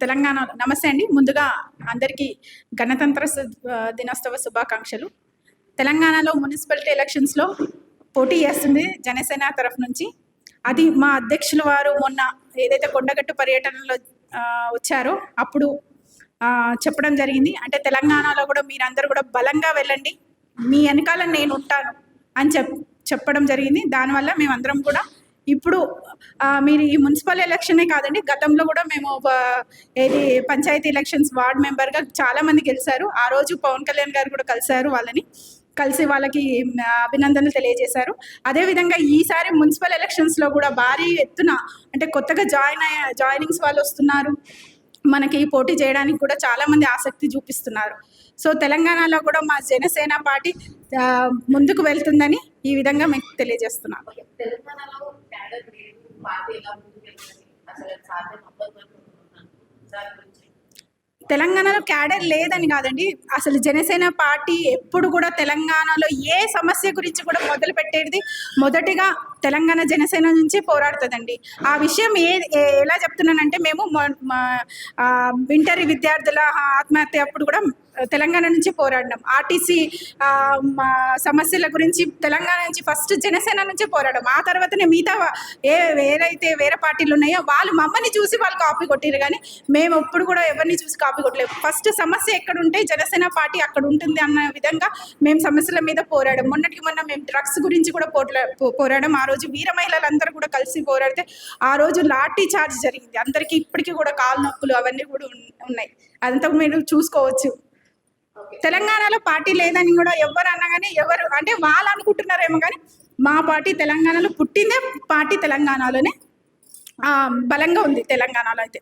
తెలంగాణలో నమస్తే అండి. ముందుగా అందరికీ గణతంత్ర దినోత్సవ శుభాకాంక్షలు. తెలంగాణలో మున్సిపాలిటీ ఎలక్షన్స్‌లో పోటీ చేస్తుంది జనసేన తరఫు నుంచి. అది మా అధ్యక్షులు వారు మొన్న ఏదైతే కొండగట్టు పర్యటనలో వచ్చారో అప్పుడు చెప్పడం జరిగింది. అంటే తెలంగాణలో కూడా మీరందరూ కూడా బలంగా వెళ్ళండి, మీ వెనకాల నేను ఉంటాను అని చెప్పడం జరిగింది. దానివల్ల మేమందరం కూడా ఇప్పుడు మీరు ఈ మున్సిపల్ ఎలక్షనే కాదండి, గతంలో కూడా మేము ఏది పంచాయతీ ఎలక్షన్స్ వార్డ్ మెంబర్గా చాలామంది గెలిచారు. ఆ రోజు పవన్ కళ్యాణ్ గారు కూడా కలిసి వాళ్ళకి అభినందనలు తెలియజేశారు. అదేవిధంగా ఈసారి మున్సిపల్ ఎలక్షన్స్లో కూడా భారీ ఎత్తున అంటే కొత్తగా జాయినింగ్స్ వాళ్ళు వస్తున్నారు, మనకి పోటీ చేయడానికి కూడా చాలామంది ఆసక్తి చూపిస్తున్నారు. సో తెలంగాణలో కూడా మా జనసేన పార్టీ ముందుకు వెళ్తుందని ఈ విధంగా మీకు తెలియజేస్తున్నాను. తెలంగాణలో క్యాడర్ లేదని కాదండి, అసలు జనసేన పార్టీ ఎప్పుడు కూడా తెలంగాణలో ఏ సమస్య గురించి కూడా మొదలు పెట్టేది మొదటిగా తెలంగాణ జనసేన నుంచి పోరాడుతుందండి. ఆ విషయం ఎలా చెప్తున్నానంటే, మేము ఇంటర్ విద్యార్థుల ఆత్మహత్య అప్పుడు కూడా తెలంగాణ నుంచి పోరాడినాం. ఆర్టీసీ సమస్యల గురించి తెలంగాణ నుంచి ఫస్ట్ జనసేన నుంచి పోరాడడం. ఆ తర్వాతనే మిగతా వేరే పార్టీలు ఉన్నాయో వాళ్ళు మమ్మల్ని చూసి వాళ్ళు కాపీ కొట్టారు, కానీ మేము ఎప్పుడు కూడా ఎవరిని చూసి కాపీ కొట్టలేదు. ఫస్ట్ సమస్య ఎక్కడ ఉంటే జనసేన పార్టీ అక్కడ ఉంటుంది అన్న విధంగా మేము సమస్యల మీద పోరాడాం. మొన్న మేము డ్రగ్స్ గురించి కూడా పోరాడాం. ఆ రోజు వీర మహిళలందరూ కూడా కలిసి పోరాడితే ఆ రోజు లాఠీ చార్జ్ జరిగింది. అందరికీ ఇప్పటికీ కూడా కాలు నొప్పులు అవన్నీ కూడా ఉన్నాయి. అదంతా మీరు చూసుకోవచ్చు. తెలంగాణలో పార్టీ లేదని కూడా ఎవరు అన్నా కానీ ఎవరు అంటే వాళ్ళు అనుకుంటున్నారేమో, కానీ మా పార్టీ తెలంగాణలో పుట్టిందే పార్టీ తెలంగాణలోనే బలంగా ఉంది. తెలంగాణలో అయితే